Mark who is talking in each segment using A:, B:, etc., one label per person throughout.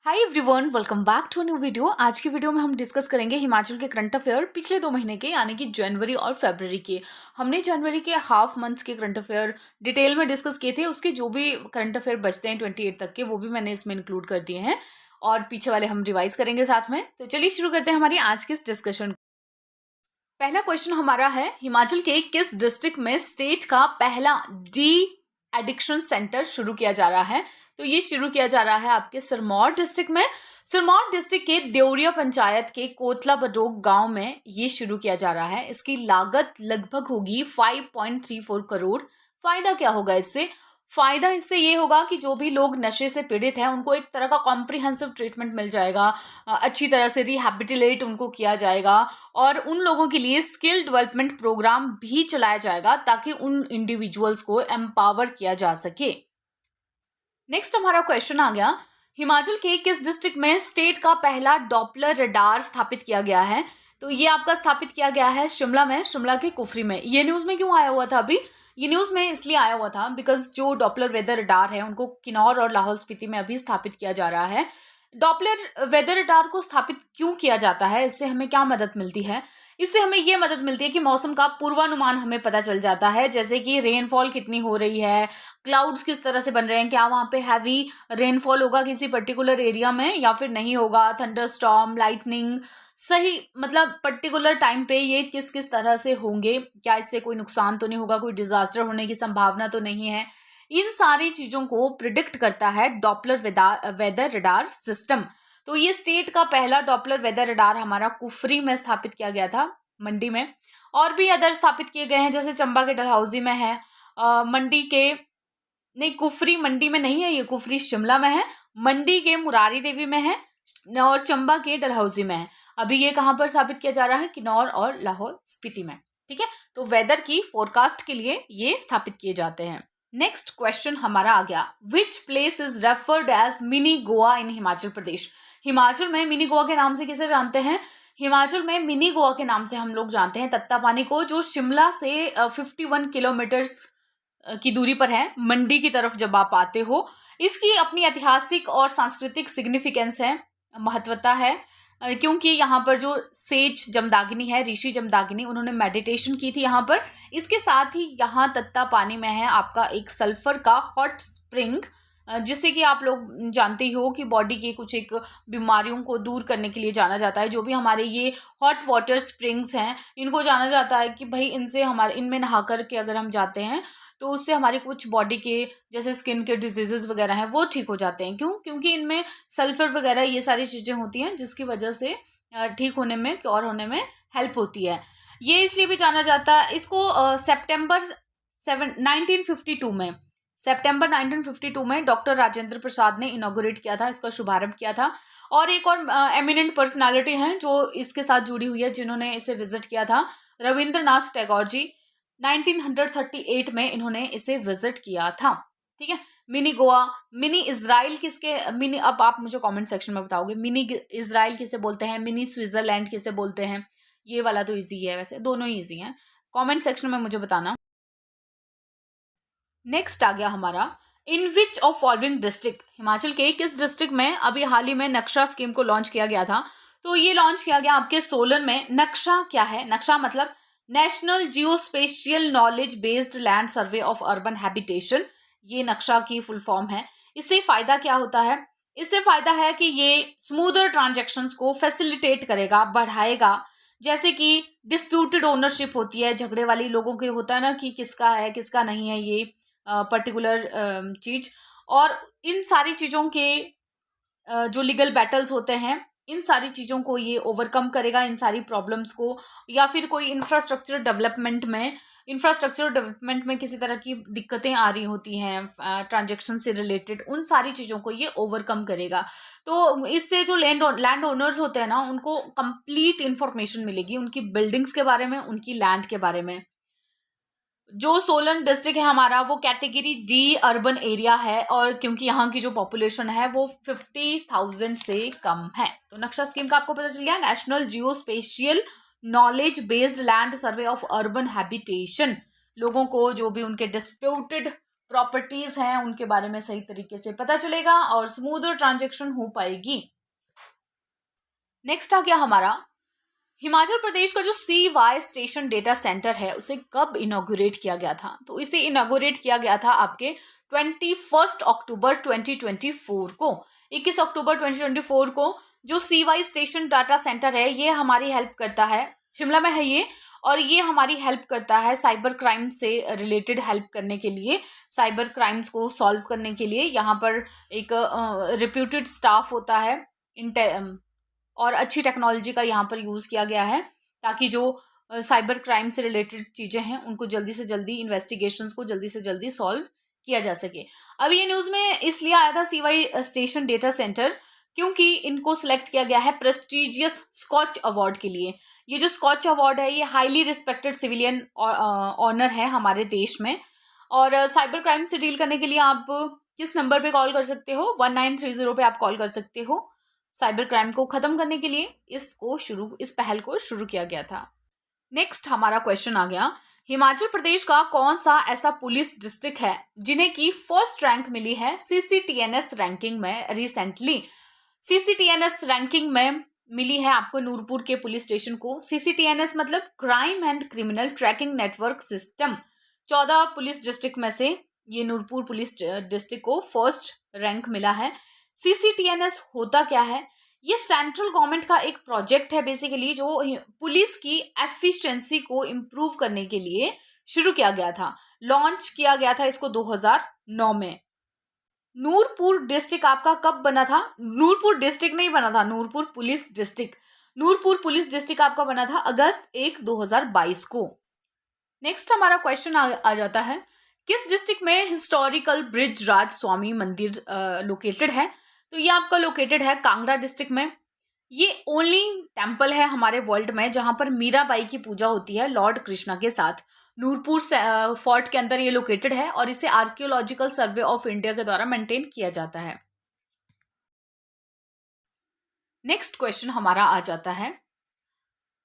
A: Hi everyone, welcome back to new video. आज की video में हम डिस्कस करेंगे हिमाचल के करंट अफेयर पिछले 2 महीने के, यानी कि जनवरी और फरवरी के। हमने जनवरी के हाफ मंथ्स के करंट अफेयर डिटेल में डिस्कस किए थे। उसके जो भी करंट अफेयर बचते हैं 28 तक के, वो भी मैंने इसमें इंक्लूड कर दिए हैं और पीछे वाले हम रिवाइज करेंगे साथ में। तो चलिए शुरू करते हैं हमारी आज की इस डिस्कशन। पहला क्वेश्चन हमारा है, हिमाचल के किस डिस्ट्रिक्ट में स्टेट का पहला डी एडिक्शन सेंटर शुरू किया जा रहा है? तो ये शुरू किया जा रहा है आपके सिरमौर डिस्ट्रिक्ट में। सिरमौर डिस्ट्रिक्ट के देवरिया पंचायत के कोतला बडोग गांव में ये शुरू किया जा रहा है। इसकी लागत लगभग होगी 5.34 करोड़। फायदा क्या होगा इससे? फायदा इससे ये होगा कि जो भी लोग नशे से पीड़ित हैं उनको एक तरह का कॉम्प्रिहेंसिव ट्रीटमेंट मिल जाएगा, अच्छी तरह से रिहैबिलिटेट उनको किया जाएगा और उन लोगों के लिए स्किल डेवलपमेंट प्रोग्राम भी चलाया जाएगा ताकि उन इंडिविजुअल्स को एम्पावर किया जा सके। नेक्स्ट हमारा क्वेश्चन आ गया, हिमाचल के किस डिस्ट्रिक्ट में स्टेट का पहला डॉपलर रडार स्थापित किया गया है? तो ये आपका स्थापित किया गया है शिमला में, शिमला के कुफरी में। ये न्यूज में क्यों आया हुआ था अभी? ये न्यूज में इसलिए आया हुआ था बिकॉज जो डॉपलर वेदर रडार है उनको किन्नौर और लाहौल स्पीति में अभी स्थापित किया जा रहा है। डॉपलर वेदर रडार को स्थापित क्यों किया जाता है? इससे हमें क्या मदद मिलती है? इससे हमें ये मदद मिलती है कि मौसम का पूर्वानुमान हमें पता चल जाता है, जैसे कि रेनफॉल कितनी हो रही है, क्लाउड्स किस तरह से बन रहे हैं, क्या वहाँ पे हैवी रेनफॉल होगा किसी पर्टिकुलर एरिया में या फिर नहीं होगा, थंडर स्टॉर्म, लाइटनिंग, सही मतलब पर्टिकुलर टाइम पे ये किस किस तरह से होंगे, क्या इससे कोई नुकसान तो नहीं होगा, कोई डिजास्टर होने की संभावना तो नहीं है। इन सारी चीजों को प्रिडिक्ट करता है डॉपलर वेदर रडार सिस्टम। तो ये स्टेट का पहला डॉपलर वेदर रडार हमारा कुफरी में स्थापित किया गया था, मंडी में। और भी अदर स्थापित किए गए हैं, जैसे चंबा के डलहौजी में है, मंडी के नहीं, कुफरी मंडी में नहीं है, ये कुफरी शिमला में है, मंडी के मुरारी देवी में है और चंबा के डलहौजी में है। अभी ये कहाँ पर स्थापित किया जा रहा है? किन्नौर और लाहौल स्पीति में। ठीक है, तो वेदर की फोरकास्ट के लिए ये स्थापित किए जाते हैं। नेक्स्ट क्वेश्चन हमारा आ गया, which place is referred as mini Goa in Himachal Pradesh? Himachal में मिनी गोवा के नाम से किसे जानते हैं? हिमाचल में मिनी गोवा के नाम से हम लोग जानते हैं तत्तापानी को, जो शिमला से 51 किलोमीटर की दूरी पर है, मंडी की तरफ जब आप आते हो। इसकी अपनी ऐतिहासिक और सांस्कृतिक सिग्निफिकेंस है, महत्वता है, क्योंकि यहाँ पर जो सेज जमदागिनी है, ऋषि जमदागिनी, उन्होंने मेडिटेशन की थी यहाँ पर। इसके साथ ही यहाँ तत्तापानी में है आपका एक सल्फर का हॉट स्प्रिंग, जिससे कि आप लोग जानते ही हो कि बॉडी के कुछ एक बीमारियों को दूर करने के लिए जाना जाता है। जो भी हमारे ये हॉट वाटर स्प्रिंग्स हैं, इनको जाना जाता है कि भाई इनसे हमारे इनमें नहा कर के अगर हम जाते हैं तो उससे हमारी कुछ बॉडी के जैसे स्किन के डिजीजेस वगैरह हैं वो ठीक हो जाते हैं। क्यों? क्योंकि इनमें सल्फर वगैरह ये सारी चीज़ें होती हैं जिसकी वजह से ठीक होने में, क्योर होने में हेल्प होती है। ये इसलिए भी जाना जाता है इसको सितंबर 1952 में डॉक्टर राजेंद्र प्रसाद ने इनॉग्रेट किया था, इसका शुभारंभ किया था। और एक और एमिनेंट पर्सनालिटी हैं जो इसके साथ जुड़ी हुई है, जिन्होंने इसे विजिट किया था, रविंद्रनाथ टैगोर जी। 1938 में इन्होंने इसे विजिट किया था। ठीक है, मिनी गोवा, मिनी इजराइल किसके, मिनी, अब आप मुझे कमेंट सेक्शन में बताओगे मिनी इजराइल किसे बोलते हैं, मिनी स्विट्जरलैंड किसे बोलते हैं। ये वाला तो इजी है, वैसे दोनों ही इजी हैं, कमेंट सेक्शन में मुझे बताना। नेक्स्ट आ गया हमारा, in which of following district, Himachal के किस डिस्ट्रिक्ट में अभी हाल ही में नक्शा स्कीम को लॉन्च किया गया था? तो ये लॉन्च किया गया आपके सोलन में। नक्शा क्या है? नक्शा मतलब national geospatial knowledge based land survey of urban habitation, ये नक्शा की फुल फॉर्म है। इससे फायदा क्या होता है? इससे फायदा है कि ये स्मूदर ट्रांजैक्शंस को फैसिलिटेट करेगा, बढ़ाएगा। जैसे कि डिस्प्यूटेड ओनरशिप होती है, झगड़े वाली लोगों के होता है ना कि किसका है किसका नहीं है ये पर्टिकुलर चीज, और इन सारी चीजों के जो लीगल बैटल्स होते हैं, इन सारी चीज़ों को ये ओवरकम करेगा, इन सारी प्रॉब्लम्स को। या फिर कोई इंफ्रास्ट्रक्चर डेवलपमेंट में किसी तरह की दिक्कतें आ रही होती हैं ट्रांजैक्शन से रिलेटेड, उन सारी चीज़ों को ये ओवरकम करेगा। तो इससे जो लैंड ओनर्स होते हैं ना, उनको कंप्लीट इंफॉर्मेशन मिलेगी उनकी बिल्डिंग्स के बारे में, उनकी लैंड के बारे में। जो सोलन डिस्ट्रिक्ट है हमारा, वो कैटेगरी डी अर्बन एरिया है, और क्योंकि यहाँ की जो पॉपुलेशन है वो 50,000 से कम है। तो नक्शा स्कीम का आपको पता चल गया, national geospatial knowledge based land survey of urban habitation. लोगों को जो भी उनके डिस्प्यूटेड प्रॉपर्टीज हैं उनके बारे में सही तरीके से पता चलेगा और स्मूदर ट्रांजैक्शन हो पाएगी। नेक्स्ट आ गया हमारा हिमाचल प्रदेश का जो CY स्टेशन डेटा सेंटर है उसे कब इनॉग्रेट किया गया था। तो इसे इनॉग्रेट किया गया था आपके 21 अक्टूबर 2024 को। 21 अक्टूबर 2024 को जो CY स्टेशन डाटा सेंटर है ये हमारी हेल्प करता है, शिमला में है ये, और ये हमारी हेल्प करता है साइबर क्राइम से रिलेटेड हेल्प करने के लिए, साइबर क्राइम्स को सॉल्व करने के लिए। यहाँ पर एक रिप्यूटेड स्टाफ होता है और अच्छी टेक्नोलॉजी का यहाँ पर यूज़ किया गया है ताकि जो साइबर क्राइम से रिलेटेड चीज़ें हैं उनको जल्दी से जल्दी, इन्वेस्टिगेशंस को जल्दी से जल्दी सॉल्व किया जा सके। अब ये न्यूज़ में इसलिए आया था CY स्टेशन डेटा सेंटर क्योंकि इनको सिलेक्ट किया गया है प्रेस्टिजियस स्कॉच अवार्ड के लिए। ये जो स्कॉच अवार्ड है ये हाईली रिस्पेक्टेड सिविलियन ऑनर है हमारे देश में। और साइबर क्राइम से डील करने के लिए आप किस नंबर पे कॉल कर सकते हो? 1930 पे आप कॉल कर सकते हो। साइबर क्राइम को खत्म करने के लिए इस पहल को शुरू किया गया था। नेक्स्ट हमारा क्वेश्चन आ गया, हिमाचल प्रदेश का कौन सा ऐसा पुलिस डिस्ट्रिक्ट है जिन्हें की फर्स्ट रैंक मिली है CCTNS रैंकिंग में रिसेंटली। CCTNS रैंकिंग में मिली है आपको नूरपुर के पुलिस स्टेशन को। CCTNS मतलब crime and criminal tracking network system. 14 police district में से ये नूरपुर पुलिस डिस्ट्रिक्ट को फर्स्ट रैंक मिला है। CCTNS होता क्या है? ये सेंट्रल गवर्नमेंट का एक प्रोजेक्ट है बेसिकली, जो पुलिस की एफिशिएंसी को इम्प्रूव करने के लिए शुरू किया गया था। लॉन्च किया गया था इसको 2009 में। नूरपुर डिस्ट्रिक्ट आपका कब बना था? नूरपुर डिस्ट्रिक्ट नहीं बना था, Nurpur police district. Nurpur police district आपका बना था अगस्त 1, 2022 को। नेक्स्ट हमारा क्वेश्चन आ जाता है, किस डिस्ट्रिक्ट में हिस्टोरिकल ब्रिज राज स्वामी मंदिर लोकेटेड है? तो ये आपका लोकेटेड है कांगड़ा डिस्ट्रिक्ट में। ये ओनली टेम्पल है हमारे वर्ल्ड में जहां पर मीराबाई की पूजा होती है लॉर्ड कृष्णा के साथ। नूरपुर फोर्ट के अंदर ये लोकेटेड है और इसे आर्कियोलॉजिकल सर्वे ऑफ इंडिया के द्वारा मेंटेन किया जाता है। नेक्स्ट क्वेश्चन हमारा आ जाता है,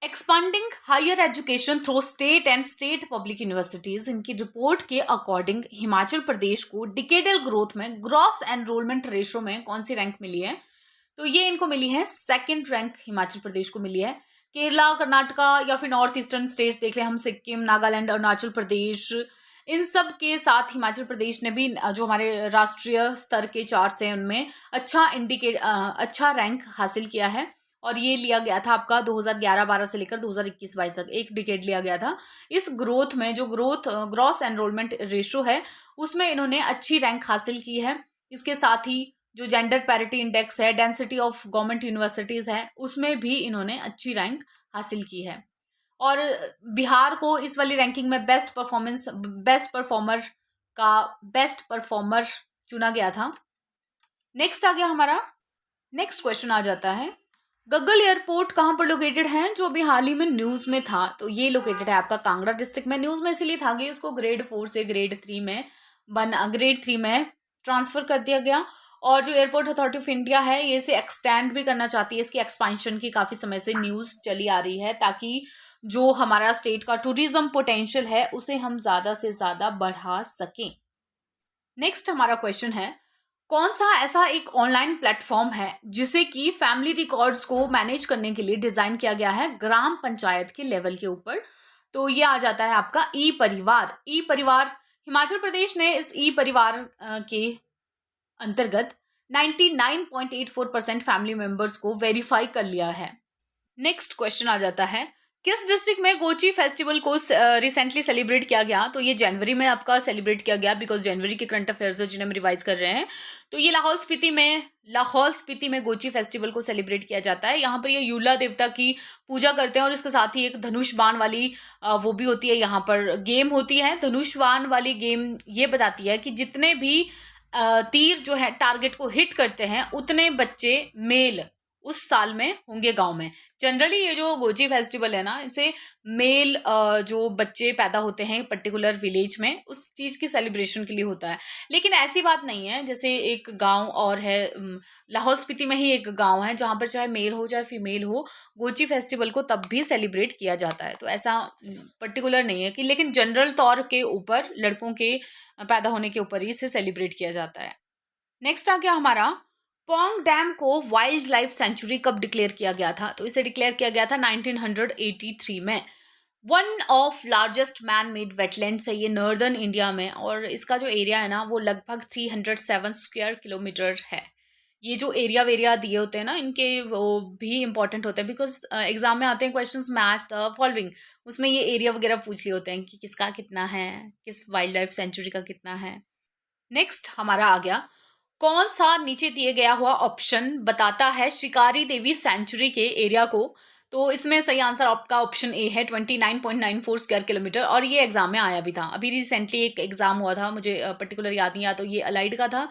A: expanding higher education through state and state public universities, इनकी रिपोर्ट के अकॉर्डिंग हिमाचल प्रदेश को डिकेडल ग्रोथ में ग्रॉस एनरोलमेंट रेशो में कौन सी रैंक मिली है? तो ये इनको मिली है सेकंड रैंक हिमाचल प्रदेश को मिली है। केरला, कर्नाटका या फिर नॉर्थ ईस्टर्न स्टेट्स देख ले हम, सिक्किम, नागालैंड, अरुणाचल प्रदेश, इन सब के साथ हिमाचल प्रदेश ने भी जो हमारे राष्ट्रीय स्तर के चार्ट्स हैं उनमें अच्छा रैंक हासिल किया है। और ये लिया गया था आपका 2011-12 से लेकर 2021-22 तक, एक डिकेड लिया गया था। इस ग्रोथ में जो ग्रॉस एनरोलमेंट रेशो है उसमें इन्होंने अच्छी रैंक हासिल की है। इसके साथ ही जो जेंडर पैरिटी इंडेक्स है, डेंसिटी ऑफ गवर्नमेंट यूनिवर्सिटीज़ है, उसमें भी इन्होंने अच्छी रैंक हासिल की है। और बिहार को इस वाली रैंकिंग में बेस्ट परफॉर्मर चुना गया था। नेक्स्ट आ गया हमारा, नेक्स्ट क्वेश्चन आ जाता है, गग्गल एयरपोर्ट कहाँ पर लोकेटेड है? जो अभी हाल ही में न्यूज़ में था, तो ये लोकेटेड है आपका कांगड़ा डिस्ट्रिक्ट में। न्यूज़ में इसलिए था कि उसको ग्रेड 4 से ग्रेड 3 में ट्रांसफ़र कर दिया गया। और जो एयरपोर्ट अथॉरिटी ऑफ इंडिया है ये इसे एक्सटेंड भी करना चाहती है। इसकी एक्सपेंशन की काफ़ी समय से न्यूज़ चली आ रही है ताकि जो हमारा स्टेट का टूरिज्म पोटेंशियल है उसे हम ज़्यादा से ज़्यादा बढ़ा सकें। नेक्स्ट हमारा क्वेश्चन है, कौन सा ऐसा एक ऑनलाइन प्लेटफॉर्म है जिसे कि फैमिली रिकॉर्ड्स को मैनेज करने के लिए डिज़ाइन किया गया है ग्राम पंचायत के लेवल के ऊपर? तो ये आ जाता है आपका ई परिवार। ई परिवार, हिमाचल प्रदेश ने इस ई परिवार के अंतर्गत 99.84% फैमिली मेंबर्स को वेरीफाई कर लिया है। नेक्स्ट क्वेश्चन आ जाता है, किस डिस्ट्रिक्ट में गोची फेस्टिवल को रिसेंटली सेलिब्रेट किया गया? तो ये जनवरी में आपका सेलिब्रेट किया गया, बिकॉज जनवरी के करंट अफेयर्स जिन्हें हम रिवाइज कर रहे हैं। तो ये लाहौल स्पीति में गोची फेस्टिवल को सेलिब्रेट किया जाता है। यहाँ पर ये यूला देवता की पूजा करते हैं और इसके साथ ही एक धनुष बाण वाली वो भी होती है, यहाँ पर गेम होती है। धनुष बाण वाली गेम ये बताती है कि जितने भी तीर जो है टारगेट को हिट करते हैं उस साल में होंगे गांव में। जनरली ये जो गोची फेस्टिवल है ना, इसे मेल जो बच्चे पैदा होते हैं पर्टिकुलर विलेज में, उस चीज़ की सेलिब्रेशन के लिए होता है। लेकिन ऐसी बात नहीं है, जैसे एक गांव और है, लाहौल स्पीति में ही एक गांव है जहां पर चाहे मेल हो चाहे फीमेल हो, गोची फेस्टिवल को तब भी सेलिब्रेट किया जाता है। तो ऐसा पर्टिकुलर नहीं है कि, लेकिन जनरल तौर के ऊपर लड़कों के पैदा होने के ऊपर ही इसे सेलिब्रेट किया जाता है। नेक्स्ट आ गया हमारा, पोंग डैम को वाइल्ड लाइफ सेंचुरी कब डिक्लेयर किया गया था? तो इसे डिक्लेयर किया गया था 1983 में। One of largest man made wetlands है ये नॉर्दर्न इंडिया में, और इसका जो एरिया है ना वो लगभग 307 स्क्वायर किलोमीटर है। ये जो एरिया वेरिया दिए होते हैं ना इनके, वो भी इंपॉर्टेंट होते हैं, बिकॉज एग्जाम में आते हैं क्वेश्चंस मैच द फॉलोइंग, उसमें ये एरिया वगैरह पूछ लिए होते हैं कि किसका कितना है, किस वाइल्ड लाइफ सेंचुरी का कितना है। नेक्स्ट हमारा आ गया, कौन सा नीचे दिए गया हुआ ऑप्शन बताता है शिकारी देवी सेंचुरी के एरिया को? तो इसमें सही आंसर आपका ऑप्शन ए है, 29.94 स्क्वायर किलोमीटर, और ये एग्जाम में आया भी था। अभी रिसेंटली एक एग्जाम हुआ था, मुझे पर्टिकुलर याद नहीं, या तो ये अलाइड का था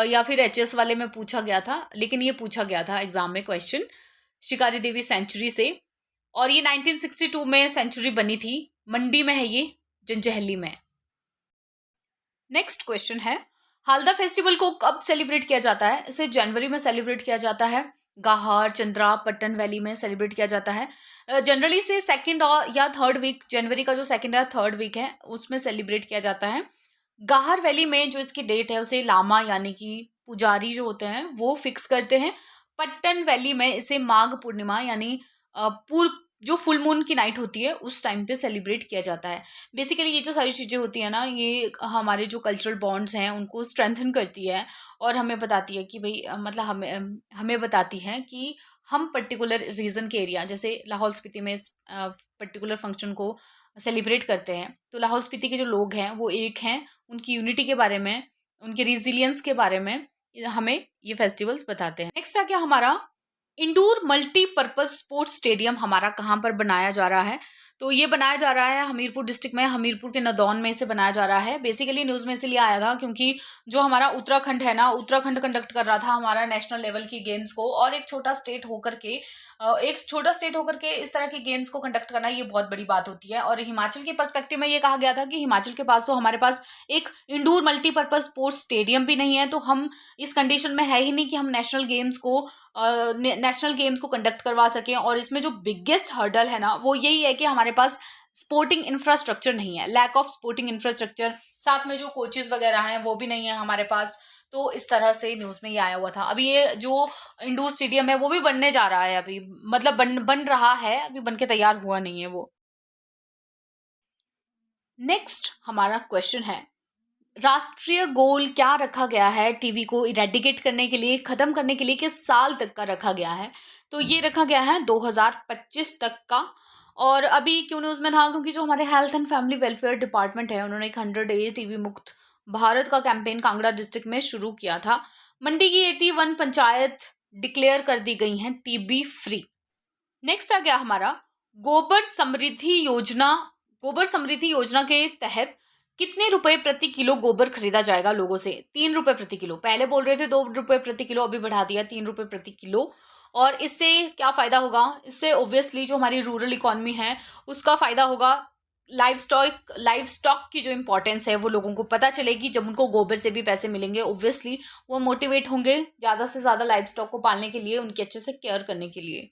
A: या फिर एचएस वाले में पूछा गया था, लेकिन ये पूछा गया था एग्जाम में क्वेश्चन शिकारी देवी सेंचुरी से। और ये 1962 में सेंचुरी बनी थी, मंडी में है ये, जंजहली में। नेक्स्ट क्वेश्चन है, हालदा फेस्टिवल को कब सेलिब्रेट किया जाता है? इसे जनवरी में सेलिब्रेट किया जाता है, गाहर, चंद्रा, पट्टन वैली में सेलिब्रेट किया जाता है। जनरली से सेकंड या थर्ड वीक, जनवरी का जो सेकंड या थर्ड वीक है उसमें सेलिब्रेट किया जाता है। गाहर वैली में जो इसकी डेट है उसे लामा यानी कि पुजारी जो होते हैं वो फिक्स करते हैं। पट्टन वैली में इसे माघ पूर्णिमा यानी पूर्व जो फुल मून की नाइट होती है उस टाइम पे सेलिब्रेट किया जाता है। बेसिकली ये जो सारी चीज़ें होती हैं ना, ये हमारे जो कल्चरल बॉन्ड्स हैं उनको स्ट्रेंथन करती है, और हमें बताती है कि भाई मतलब हमें बताती है कि हम पर्टिकुलर रीजन के एरिया, जैसे लाहौल स्पीति में इस पर्टिकुलर फंक्शन को सेलिब्रेट करते हैं, तो लाहौल स्पीति के जो लोग हैं वो एक हैं, उनकी यूनिटी के बारे में, उनके रिजिलियंस के बारे में हमें ये फेस्टिवल्स बताते हैं। नेक्स्ट आ गया हमारा, इंडोर मल्टीपर्पज स्पोर्ट्स स्टेडियम हमारा कहाँ पर बनाया जा रहा है? तो ये बनाया जा रहा है हमीरपुर डिस्ट्रिक्ट में, हमीरपुर के नदौन में इसे बनाया जा रहा है। बेसिकली न्यूज़ में इसलिए आया था क्योंकि जो हमारा उत्तराखंड है ना, उत्तराखंड कंडक्ट कर रहा था हमारा नेशनल लेवल की गेम्स को, और एक छोटा स्टेट होकर के इस तरह के गेम्स को कंडक्ट करना ये बहुत बड़ी बात होती है। और हिमाचल के पर्सपेक्टिव में ये कहा गया था कि हिमाचल के पास तो हमारे पास एक इंडोर मल्टीपर्पज स्पोर्ट्स स्टेडियम भी नहीं है, तो हम इस कंडीशन में है ही नहीं कि हम नेशनल गेम्स को कंडक्ट करवा सकें। और इसमें जो बिगेस्ट हर्डल है ना वो यही है कि हमारे पास स्पोर्टिंग इंफ्रास्ट्रक्चर नहीं है, लैक ऑफ स्पोर्टिंग इंफ्रास्ट्रक्चर, साथ में जो कोचेस वगैरह हैं वो भी नहीं है हमारे पास। तो इस तरह से न्यूज़ में ये आया हुआ था। अभी ये जो इंडोर स्टेडियम है वो भी बनने जा रहा है, अभी मतलब बन रहा है, अभी बन के तैयार हुआ नहीं है वो। नेक्स्ट हमारा क्वेश्चन है, राष्ट्रीय गोल क्या रखा गया है टीवी को इरेडिकेट करने के लिए, खत्म करने के लिए, किस साल तक का रखा गया है? तो ये रखा गया है 2025 तक का। और अभी क्यों न्यूज़ में था, क्योंकि जो हमारे health and family welfare department है उन्होंने एक 100 डेज टीवी मुक्त भारत का कैंपेन कांगड़ा डिस्ट्रिक्ट में शुरू किया था। मंडी की 81 पंचायत डिक्लेयर कर दी गई हैं टीबी फ्री। नेक्स्ट आ गया हमारा, गोबर समृद्धि योजना। गोबर समृद्धि योजना के तहत कितने रुपए प्रति किलो गोबर खरीदा जाएगा लोगों से? 3 रुपए प्रति किलो, पहले बोल रहे थे 2 रुपए प्रति किलो, अभी बढ़ा दिया 3 रुपए प्रति किलो। और इससे क्या फायदा होगा? इससे ऑब्वियसली जो हमारी रूरल इकोनॉमी है उसका फायदा होगा। लाइव स्टॉक की जो इंपॉर्टेंस है वो लोगों को पता चलेगी। जब उनको गोबर से भी पैसे मिलेंगे ऑब्वियसली वो मोटिवेट होंगे ज़्यादा से ज़्यादा लाइव स्टॉक को पालने के लिए, उनके अच्छे से केयर करने के लिए।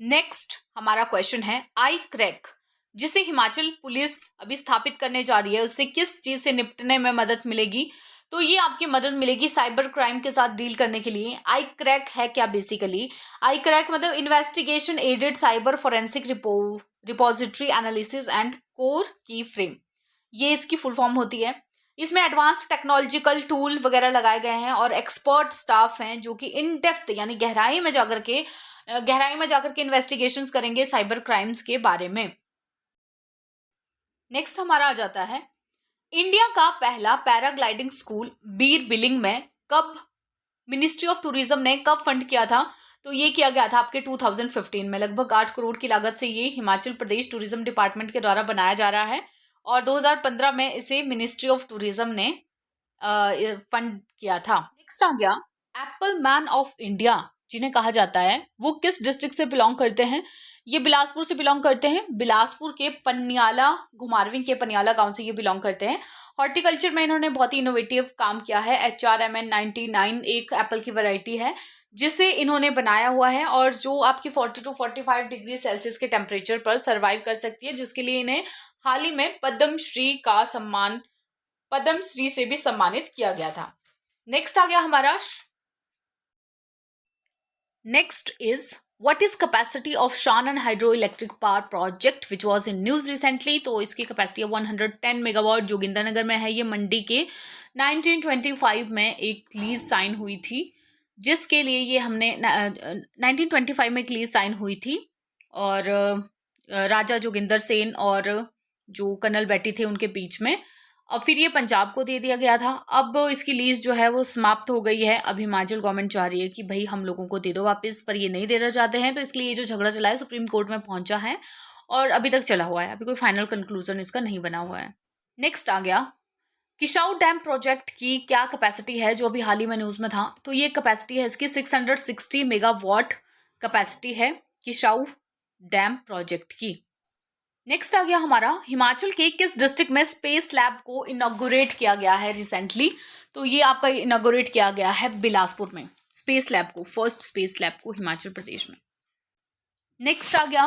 A: नेक्स्ट हमारा क्वेश्चन है, आई क्रैक जिसे हिमाचल पुलिस अभी स्थापित करने जा रही है उससे किस चीज से निपटने में मदद मिलेगी? तो ये आपकी मदद मिलेगी साइबर क्राइम के साथ डील करने के लिए। आई क्रैक है क्या? बेसिकली आई क्रैक मतलब investigation aided cyber forensic repository analysis and core की फ्रेम, ये इसकी फुल फॉर्म होती है। इसमें एडवांस्ड टेक्नोलॉजिकल टूल वगैरह लगाए गए हैं और एक्सपर्ट स्टाफ हैं जो कि इन डेप्थ यानी गहराई में जाकर के इन्वेस्टिगेशंस करेंगे साइबर क्राइम्स के बारे में। नेक्स्ट हमारा आ जाता है, इंडिया का पहला पैराग्लाइडिंग स्कूल बीर बिलिंग में कब मिनिस्ट्री ऑफ टूरिज्म ने कब फंड किया था? तो ये किया गया था आपके 2015 में। लगभग 8 करोड़ की लागत से ये हिमाचल प्रदेश टूरिज्म डिपार्टमेंट के द्वारा बनाया जा रहा है और 2015 में इसे मिनिस्ट्री ऑफ टूरिज्म ने फंड किया था। नेक्स्ट आ गया, एप्पल मैन ऑफ इंडिया जिन्हें कहा जाता है वो किस डिस्ट्रिक्ट से बिलोंग करते हैं? ये बिलासपुर से बिलोंग करते हैं। बिलासपुर के पनियाला, घुमारवीं के पनियाला गांव से ये बिलोंग करते हैं। हॉर्टिकल्चर में इन्होंने बहुत ही इनोवेटिव काम किया है। HRMN 99 एक एप्पल की वैरायटी है जिसे इन्होंने बनाया हुआ है और जो आपकी 40 to 45 डिग्री सेल्सियस के टेम्परेचर पर सर्वाइव कर सकती है, जिसके लिए इन्हें हाल ही में पद्मश्री से भी सम्मानित किया गया था। नेक्स्ट आ गया हमारा, next is what is capacity of Shanan hydro electric power project which was in news recently. तो इसकी कैपेसिटी है 110 मेगावाट, जोगिंदरनगर में है। ये मंडी के 1925 में एक लीज साइन हुई थी, जिसके लिए ये हमने 1925 में एक लीज साइन हुई थी और राजा जोगिंदर सेन और जो कर्नल बेटी थे उनके बीच में। अब फिर ये पंजाब को दे दिया गया था। अब इसकी लीज जो है वो समाप्त हो गई है। अब हिमाचल गवर्नमेंट चाह रही है कि भाई हम लोगों को दे दो वापस, पर ये नहीं देना चाहते हैं। तो इसलिए ये जो झगड़ा चला है सुप्रीम कोर्ट में पहुंचा है और अभी तक चला हुआ है। अभी कोई फाइनल कंक्लूजन इसका नहीं बना हुआ है। नेक्स्ट आ गया किशाऊ डैम प्रोजेक्ट की क्या कैपेसिटी है, जो अभी हाल ही में न्यूज में था। तो ये कैपेसिटी है इसकी 660 मेगावाट कैपेसिटी है किशाऊ डैम प्रोजेक्ट की। नेक्स्ट आ गया हमारा, हिमाचल के किस डिस्ट्रिक्ट में स्पेस लैब को इनॉग्रेट किया गया है रिसेंटली। तो ये आपका इनॉग्रेट किया गया है बिलासपुर में, स्पेस लैब को, फर्स्ट स्पेस लैब को हिमाचल प्रदेश में। नेक्स्ट आ गया,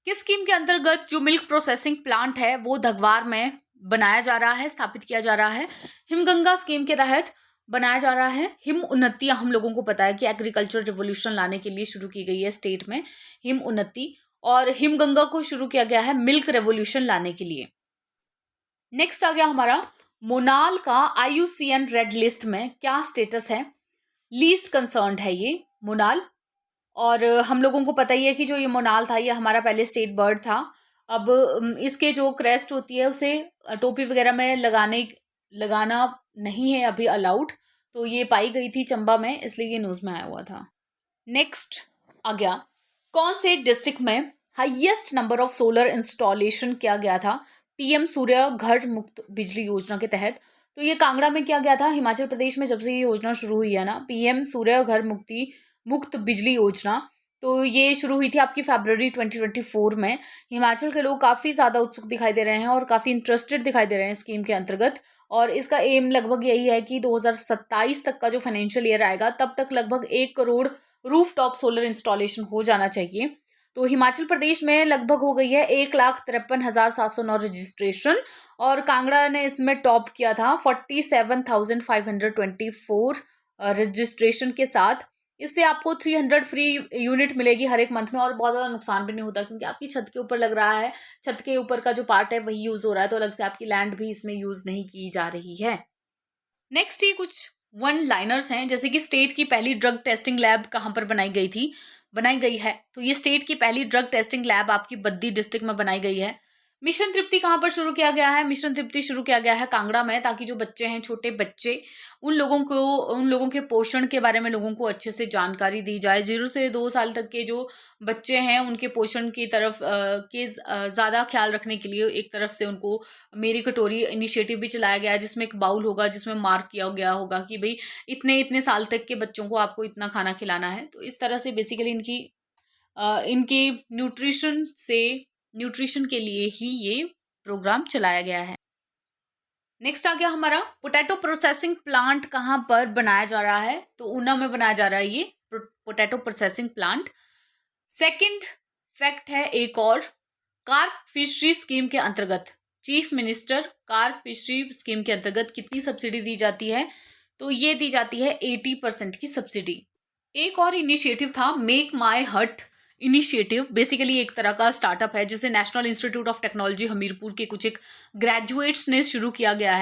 A: किस स्कीम के अंतर्गत जो मिल्क प्रोसेसिंग प्लांट है वो धगवार में बनाया जा रहा है, स्थापित किया जा रहा है। हिमगंगा स्कीम के तहत बनाया जा रहा है। हिम उन्नति, हम लोगों को पता है कि एग्रीकल्चर रिवोल्यूशन लाने के लिए शुरू की गई है स्टेट में हिम उन्नति, और हिमगंगा को शुरू किया गया है मिल्क रेवोल्यूशन लाने के लिए। नेक्स्ट आ गया हमारा, मोनाल का IUCN रेड लिस्ट में क्या स्टेटस है। लीस्ट कंसर्न्ड है ये मोनाल, और हम लोगों को पता ही है कि जो ये मोनाल था ये हमारा पहले स्टेट बर्ड था। अब इसके जो क्रेस्ट होती है उसे टोपी वगैरह में लगाना नहीं है अभी अलाउड। तो ये पाई गई थी चंबा में, इसलिए ये न्यूज में आया हुआ था। नेक्स्ट आ गया, कौन से डिस्ट्रिक्ट में highest number of solar installation किया गया था PM सूर्य घर मुक्त बिजली योजना के तहत। तो ये कांगड़ा में किया गया था। हिमाचल प्रदेश में जब से ये योजना शुरू हुई है ना, PM सूर्य घर मुक्त बिजली योजना, तो ये शुरू हुई थी आपकी फरवरी 2024 में। हिमाचल के लोग काफ़ी ज़्यादा उत्सुक दिखाई दे रहे हैं और काफ़ी इंटरेस्टेड दिखाई दे रहे हैं स्कीम के अंतर्गत। और इसका एम लगभग यही है कि 2027 तक का जो फाइनेंशियल ईयर आएगा तब तक लगभग 1 करोड़ रूफटॉप सोलर इंस्टॉलेशन हो जाना चाहिए। तो हिमाचल प्रदेश में लगभग हो गई है 1,53,709 रजिस्ट्रेशन, और कांगड़ा ने इसमें टॉप किया था 47,524 रजिस्ट्रेशन के साथ। इससे आपको 300 फ्री यूनिट मिलेगी हर एक मंथ में, और बहुत ज़्यादा नुकसान भी नहीं होता क्योंकि आपकी छत के ऊपर लग रहा है, छत के ऊपर का जो पार्ट है वही यूज़ हो रहा है, तो अलग से आपकी लैंड भी इसमें यूज़ नहीं की जा रही है। नेक्स्ट ये कुछ वन लाइनर्स हैं, जैसे कि स्टेट की पहली ड्रग टेस्टिंग लैब कहाँ पर बनाई गई है। तो ये स्टेट की पहली ड्रग टेस्टिंग लैब आपकी बद्दी डिस्ट्रिक्ट में बनाई गई है। मिशन तृप्ति कहाँ पर शुरू किया गया है। मिशन तृप्ति शुरू किया गया है कांगड़ा में, ताकि जो बच्चे हैं, छोटे बच्चे, उन लोगों के पोषण के बारे में लोगों को अच्छे से जानकारी दी जाए। 0 से 2 साल तक के जो बच्चे हैं उनके पोषण की तरफ ज़्यादा ख्याल रखने के लिए एक तरफ से उनको मेरी कटोरी इनिशिएटिव भी चलाया गया है, जिसमें एक बाउल होगा जिसमें मार्क किया गया होगा कि भाई इतने साल तक के बच्चों को आपको इतना खाना खिलाना है। तो इस तरह से बेसिकली इनकी न्यूट्रिशन के लिए ही ये प्रोग्राम चलाया गया है। नेक्स्ट आ गया हमारा, पोटैटो प्रोसेसिंग प्लांट कहाँ पर बनाया जा रहा है। तो ऊना में बनाया जा रहा है ये potato processing plant. Second fact है एक और, कार्प फिशरी स्कीम के अंतर्गत, chief minister carp fishery scheme के अंतर्गत कितनी सब्सिडी दी जाती है। तो ये दी जाती है 80% की सब्सिडी। एक और इनिशिएटिव था मेक माई हट इनिशिएटिव, बेसिकली एक तरह का स्टार्टअप है जिसे national institute of technology Hamirpur के कुछ एक ग्रेजुएट्स ने शुरू किया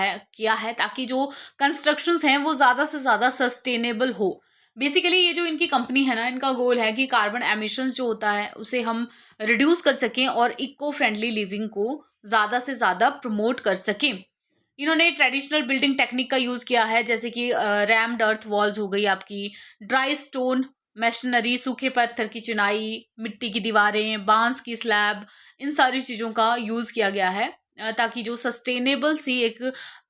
A: है ताकि जो कंस्ट्रक्शंस हैं वो ज़्यादा से ज़्यादा सस्टेनेबल हो। बेसिकली ये जो इनकी कंपनी है ना, इनका गोल है कि कार्बन एमिशंस जो होता है उसे हम रिड्यूस कर सकें और इको फ्रेंडली लिविंग को ज़्यादा से ज़्यादा प्रमोट कर सकें। इन्होंने ट्रेडिशनल बिल्डिंग टेक्निक का यूज़ किया है, जैसे कि रैम्ड अर्थ वॉल्स हो गई आपकी, ड्राई स्टोन मशीनरी, सूखे पत्थर की चिनाई, मिट्टी की दीवारें, बांस की स्लैब, इन सारी चीज़ों का यूज़ किया गया है ताकि जो सस्टेनेबल सी एक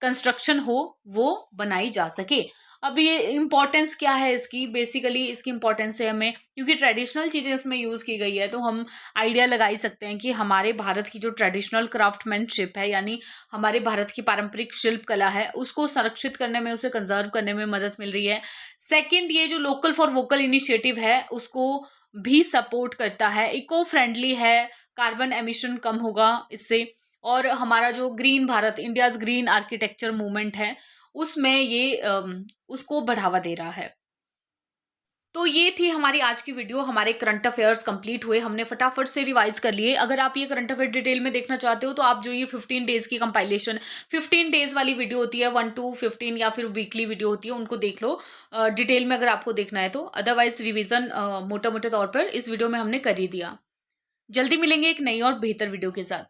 A: कंस्ट्रक्शन हो वो बनाई जा सके। अब ये इम्पोर्टेंस क्या है इसकी, बेसिकली इसकी इम्पोर्टेंस है हमें, क्योंकि ट्रेडिशनल चीज़ें इसमें यूज़ की गई है, तो हम आइडिया लगा ही सकते हैं कि हमारे भारत की जो ट्रेडिशनल क्राफ्टमैनशिप है, यानी हमारे भारत की पारंपरिक शिल्प कला है, उसको संरक्षित करने में, उसे कंजर्व करने में मदद मिल रही है। सेकेंड, ये जो लोकल फॉर वोकल इनिशिएटिव है उसको भी सपोर्ट करता है, इको फ्रेंडली है, कार्बन एमिशन कम होगा इससे, और हमारा जो green Bharat, India's green architecture movement है, उसमें ये उसको बढ़ावा दे रहा है। तो ये थी हमारी आज की वीडियो। हमारे करंट अफेयर्स कंप्लीट हुए, हमने फटाफट से रिवाइज कर लिए। अगर आप ये करंट अफेयर डिटेल में देखना चाहते हो तो आप जो ये 15 डेज की कंपाइलेशन, 15 डेज वाली वीडियो होती है, 1 to 15 या फिर वीकली वीडियो होती है, उनको देख लो डिटेल में अगर आपको देखना है तो। अदरवाइज रिविजन मोटा मोटे तौर पर इस वीडियो में हमने कर ही दिया। जल्दी मिलेंगे एक नई और बेहतर वीडियो के साथ।